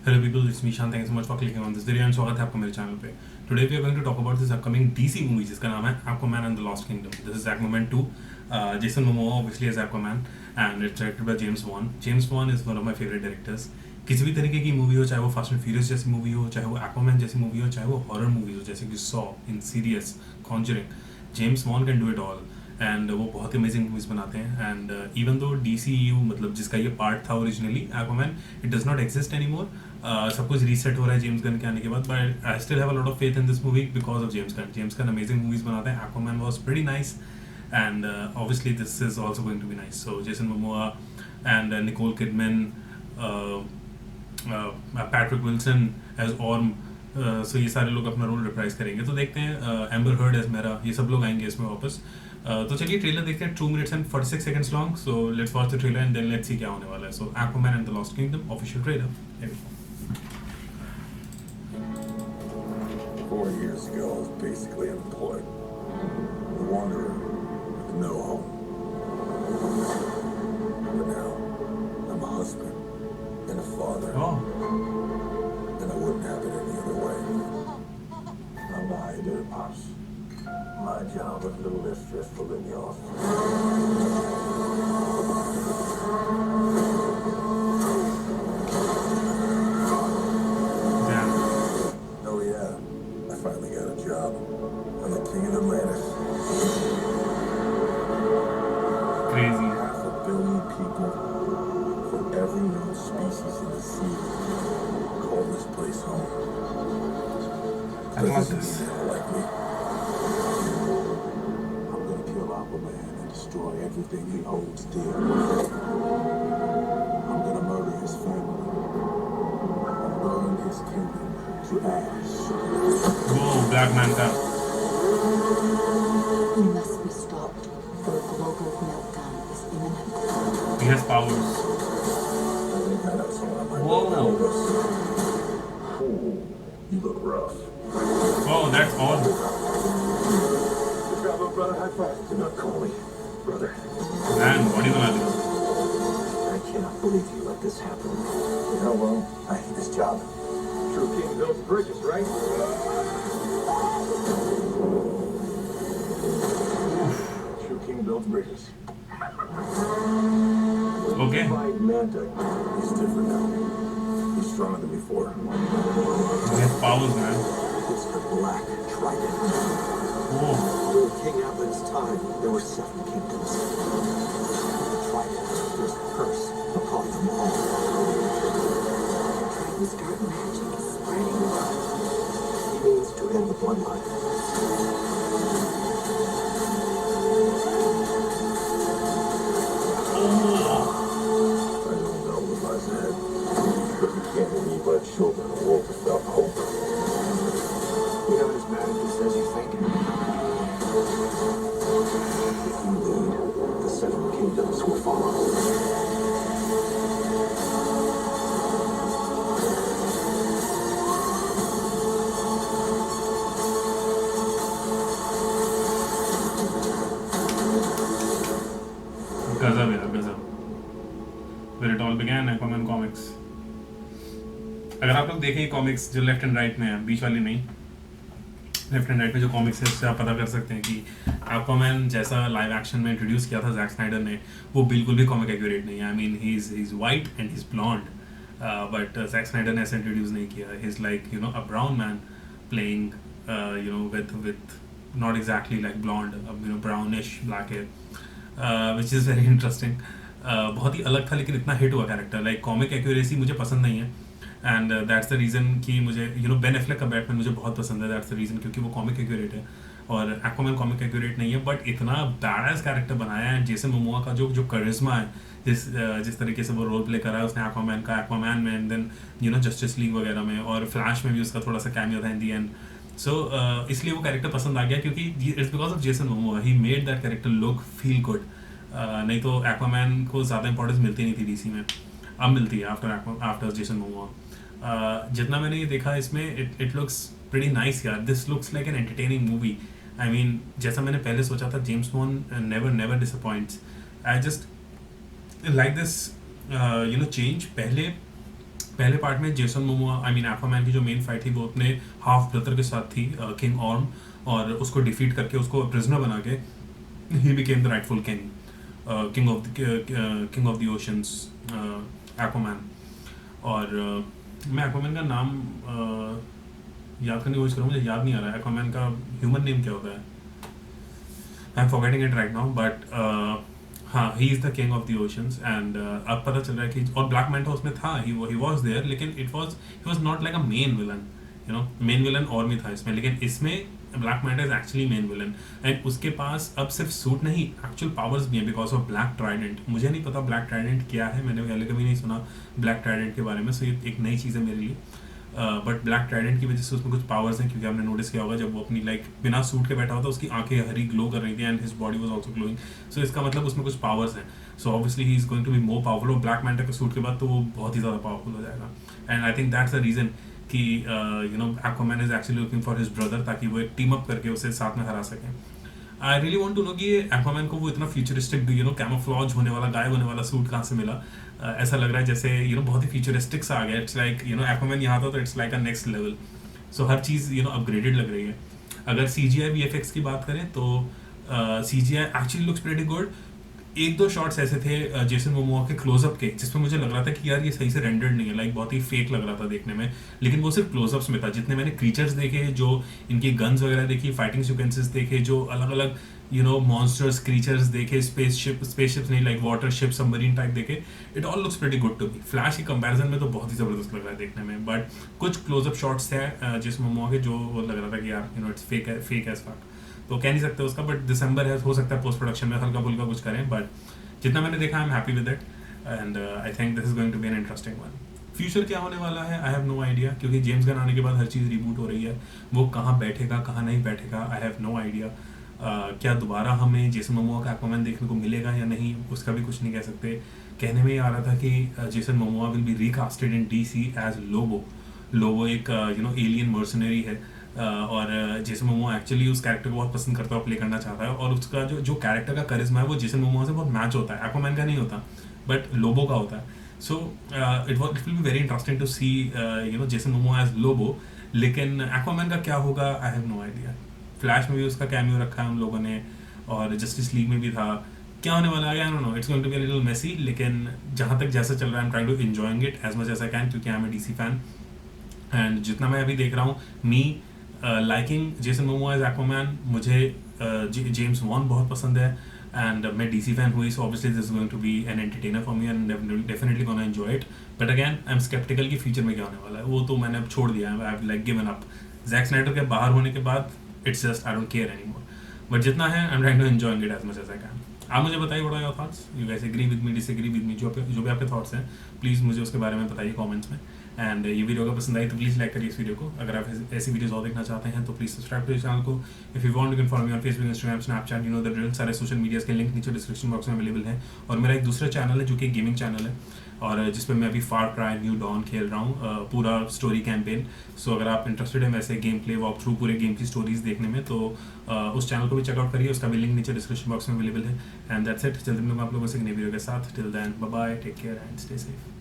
Hello people, it's me Shan. Thank you so much for clicking on this video and स्वागत है आपका मेरे channel पे. Today we are going to talk about this upcoming DC movie जिसका नाम है Aquaman and the Lost Kingdom. This is Aquaman 2. Jason Momoa obviously as Aquaman and it's directed by James Wan. James Wan is one of my favorite directors. किसी भी तरीके की movie हो, चाहे वो फास्ट एंड फ्यूरियस जैसी movie हो, चाहे वो Aquaman जैसी मूवी हो, चाहे वो हॉरर मूवी हो जैसे कि Saw, Insidious, Conjuring, James Wan can do it all. And वो बहुत अमेजिंग मूवीज़ बनाते हैं. एंड इवन दो DCU मतलब जिसका ये पार्ट था originally Aquaman, it does not exist any more. सब कुछ रीसेट हो रहा है जेम्स गन के आने के बाद. But I still have a lot of faith in this movie because of James Gunn. James Gunn amazing movies बनाते हैं. Aquaman was pretty nice and obviously this is also going to be nice. So Jason Momoa and Nicole Kidman, Patrick Wilson as Orm, so ये सारे लोग अपना role reprise करेंगे. तो देखते हैं. एम्बर हर्ड एज मेरा, ये सब लोग आएंगे इसमें वापस. तो चलिए ट्रेलर देखते हैं. 2 minutes and 46 seconds long. So let's watch the trailer and then let's see क्या होने वाला है. So Aquaman and the Lost Kingdom official trailer. 4 years ago, I was basically unemployed. A wanderer with no home. But now, I'm a husband and a father. Oh. And I wouldn't have it any other way. I know how you do it, Pops. My job was a little less stressful than yours. Damn. Oh yeah, I finally got a job. I'm the king of Atlantis. Crazy. 500 million people from every known species in the sea call this place home. Atlantis. They don't like me. I'm gonna kill Aquaman and destroy everything he holds dear. I'm gonna murder his family and burn his kingdom to ash. Whoa, Black Manta. He must be stopped, or a global meltdown is imminent. He has powers. I think I know someone I might Whoa. know help us. Ooh, you look rough. Oh, that's all. Good job, brother. High five. Do not call me brother. Man, body बना दिया. I cannot believe you let this happen. You know, well, I hate this job. True king builds bridges, right? True king builds bridges. Okay. Fight Manta. He's different now. He's stronger than before. He has powers, man. It's the Black Trident. Whoa. During King Atlan's time, there were 7 kingdoms. The Trident was a curse upon them all. Dragon's dark magic is spreading. He means to end the bloodline. I don't know what lies ahead, but you can't leave my children a world without hope. You know, as bad as this as you think. If you lead, the 7 kingdoms will follow. गजब यार, गजब. Where it all began, Aquaman comics. अगर आप लोग देखें comics जो left and right में है, बीच वाली नहीं, लेफ्ट एंड राइट में जो कॉमिक्स है उससे आप पता कर सकते हैं कि Aquaman जैसा लाइव एक्शन में इंट्रोड्यूस किया था जैक स्नाइडर ने, वो बिल्कुल भी कॉमिक एक्यूरेट नहीं है. I mean he is white and he is blonde, but Jack Snyder ने ऐसे इंट्रोड्यूस नहीं किया. He is like you know a brown man playing you know with not exactly like blonde, you know brownish black hair, which is very interesting. बहुत ही अलग था लेकिन इतना हिट हुआ कैरेक्टर. लाइक कॉमिक एक्यूरेसी मुझे पसंद नहीं है एंड दैट्स द रीज़न कि मुझे यू नो बेन एफ्लेक का बैटमैन मुझे बहुत पसंद है. दैट्स द रीज़न क्योंकि वो कॉमिक एक्यूरेट है और Aquaman कॉमिक एक्यूरेट नहीं है, बट इतना बैडएस कैरेक्टर बनाया है. जेसन मोमोआ का जो करिश्मा है, जिस तरीके से वो रोल प्ले करा है उसने Aquaman में and then you know Justice League वगैरह में और फ्लैश में भी उसका थोड़ा सा कैमियो था इन दी एंड. सो इसलिए वो कैरेक्टर पसंद आ गया क्योंकि it's because of Jason Momoa. He made that character look feel good. नहीं तो Aquaman को ज़्यादा इंपॉर्टेंस मिलती नहीं थी DC में, अब मिलती है आफ्टर जेसन मोमोआ. जितना मैंने ये देखा इसमें इट लुक्स प्रीटी नाइस यार. This looks like an entertaining movie. I mean जैसा मैंने पहले सोचा था, James Wan never disappoints. I just like this you know change. पहले पहले पार्ट में Jason Momoa I mean Aquaman की जो मेन फाइट थी वो अपने हाफ ब्रदर के साथ थी, किंग ऑर्म, और उसको डिफीट करके उसको प्रिजनर बना के he became the rightful king of the oceans Aquaman. और मैं एक्वामैन का नाम याद करने की कोशिश करूँ, मुझे याद नहीं आ रहा है एक्वामैन का ह्यूमन नेम क्या होता है, I am forgetting it right now, but हाँ he is the king of the oceans. And अब पता चल रहा है कि और ब्लैक मैंटा उसमें था, ही वॉज देयर, लेकिन he was not like a main villain, you know, main villain और भी था इसमें, लेकिन इसमें Black Manta is actually main villain. And उसके पास अब सिर्फ सूट नहीं, एक्चुअल पावर्स भी हैं बिकॉज ऑफ ब्लैक ट्राइडेंट। मुझे नहीं पता ब्लैक ट्राइडेंट क्या है, मैंने पहले कभी नहीं सुना ब्लैक ट्राइडेंट के बारे में, सो ये एक नई चीज़ है मेरे लिए। बट ब्लैक ट्राइडेंट की वजह से उसमें कुछ पावर्स हैं, क्योंकि आपने नोटिस किया होगा जब वो अपनी लाइक बिना सूट के बैठा होता उसकी आंखें हरी ग्लो कर रही थी and his body was also glowing, so इसका मतलब उसमें कुछ पावर्स हैं। So obviously he is going to be more powerful, और ब्लैक मैंटा के सूट के बाद तो वो बहुत ही ज़्यादा पावरफुल हो जाएगा। And I think that's the reason कि you know Aquaman is actually looking for his brother, ताकि वो एक टीम अप करके उसे साथ में हरा सकें। I really want to know कि एक्वामैन को वो इतना फ्यूचरिस्टिक यू नो कैमोफ्लॉज होने वाला, गायब होने वाला सूट कहाँ से मिला। ऐसा लग रहा है जैसे यू नो बहुत ही फ्यूचरिस्टिक सा आ गया, it's like you know Aquaman यहाँ था तो it's like a next level. So her cheese you know upgraded लग रही है। अगर CGI VFX की बात करें तो CGI actually looks pretty good. एक दो शॉट्स ऐसे थे जेसन मोमोआ के क्लोजअप के जिसमें मुझे लग रहा था कि यार ये सही से रेंडर्ड नहीं है, लाइक बहुत ही फेक लग रहा था देखने में, लेकिन वो सिर्फ क्लोजअप्स में था। जितने मैंने क्रीचर्स देखे, जो इनकी गन्स वगैरह देखी, फाइटिंग सिक्वेंसेस देखे, जो अलग अलग यू नो मॉन्स्टर्स क्रीचर्स देखे, स्पेसशिप्स नहीं like water ship submarine type देखे, it all looks pretty good to me. Flash के कंपैरिजन में तो बहुत ही ज़बरदस्त लग रहा है देखने में, बट कुछ क्लोजअप शॉट्स थे जेसन मोमोआ के जो वो लग रहा था कि यार you know it's fake as fuck, तो कह नहीं सकते उसका, बट दिसंबर है, हो सकता है पोस्ट प्रोडक्शन में हल्का फुल्का कुछ करें, बट जितना मैंने देखा I am happy with it and I think this is going to be an interesting one. Future क्या होने वाला है आई हैव नो आइडिया, क्योंकि जेम्स गन आने के बाद हर चीज़ रिबूट हो रही है, वो कहाँ बैठेगा कहाँ नहीं बैठेगा आई हैव नो आइडिया। क्या दोबारा हमें जेसन मोमोआ का एक्वामैन देखने को मिलेगा या नहीं, उसका भी कुछ नहीं कह सकते। कहने में ये आ रहा था कि Jason Momoa will be recasted in DC as Lobo. Lobo एक यू नो एलियन मर्सनरी है, और जेसन मोमोआ एक्चुअली उस कैरेक्टर को बहुत पसंद करता है, प्ले करना चाहता है, और उसका जो कैरेक्टर का करिश्मा है वो जेसन मोमोआ से बहुत मैच होता है। एक्वामैन का नहीं होता बट लोबो का होता है। So it will be very interesting to see you know Jason Momoa as Lobo, लेकिन एक्वामैन का क्या होगा I have no idea. Flash में भी उसका कैमियो रखा है हम लोगों ने, और जस्टिस लीग में भी था। क्या होने वाला है I don't know, it's going to be a little messy, लेकिन जहाँ तक जैसा चल रहा है I am trying to enjoying it as much as I can, क्योंकि I am a DC fan. And जितना मैं अभी देख रहा हूँ me liking Jason Momoa as Aquaman, मुझे जेम्स वॉन बहुत पसंद है, एंड मैं DC फैन हुई, so obviously this is going to be an entertainer for me and definitely gonna enjoy it. But again I am sceptical कि future में क्या होने वाला है, वो तो मैंने अब छोड़ दिया है, I have like given up. Jack Snyder के बाहर होने के बाद it's just I don't care anymore, but जितना है I am trying to enjoy it as much as I can. आप मुझे बताइए what are your thoughts, you guys agree with me, disagree with me, जो भी आपके थॉट्स हैं please मुझे उसके बारे में बताइए कमेंट्स में। एंड ये वीडियो अगर पसंद आई तो प्लीज़ लाइक करिए इस वीडियो को। अगर आप ऐसी वीडियोस और देखना चाहते हैं तो प्लीज़ सब्सक्राइब करिए चैनल को। If you want you can follow me on Facebook, Instagram, Snapchat, you know the drill. सारे सोशल मीडियाज के लिंक नीचे डिस्क्रिप्शन बॉक्स में अवेलेबल है। और मेरा एक दूसरा चैनल है जो कि गेमिंग चैनल है, और जिस पर मैं अभी फार क्राई न्यू डॉन खेल रहा हूँ, पूरा स्टोरी कैंपेन। सो अगर आप इंटरेस्टेड हैं वैसे गेम प्ले वॉक थ्रू पूरे गेम की स्टोरीज देखने में, तो उस चैनल को भी चेकआउट करिए, उसका भी लिंक नीचे डिस्क्रिप्शन बॉक्स में अवेलेबल है। एंड दैट्स इट, जल्दी मिलूंगा आप लोगों से एक नई वीडियो के साथ। Till then bye bye, take care and stay safe.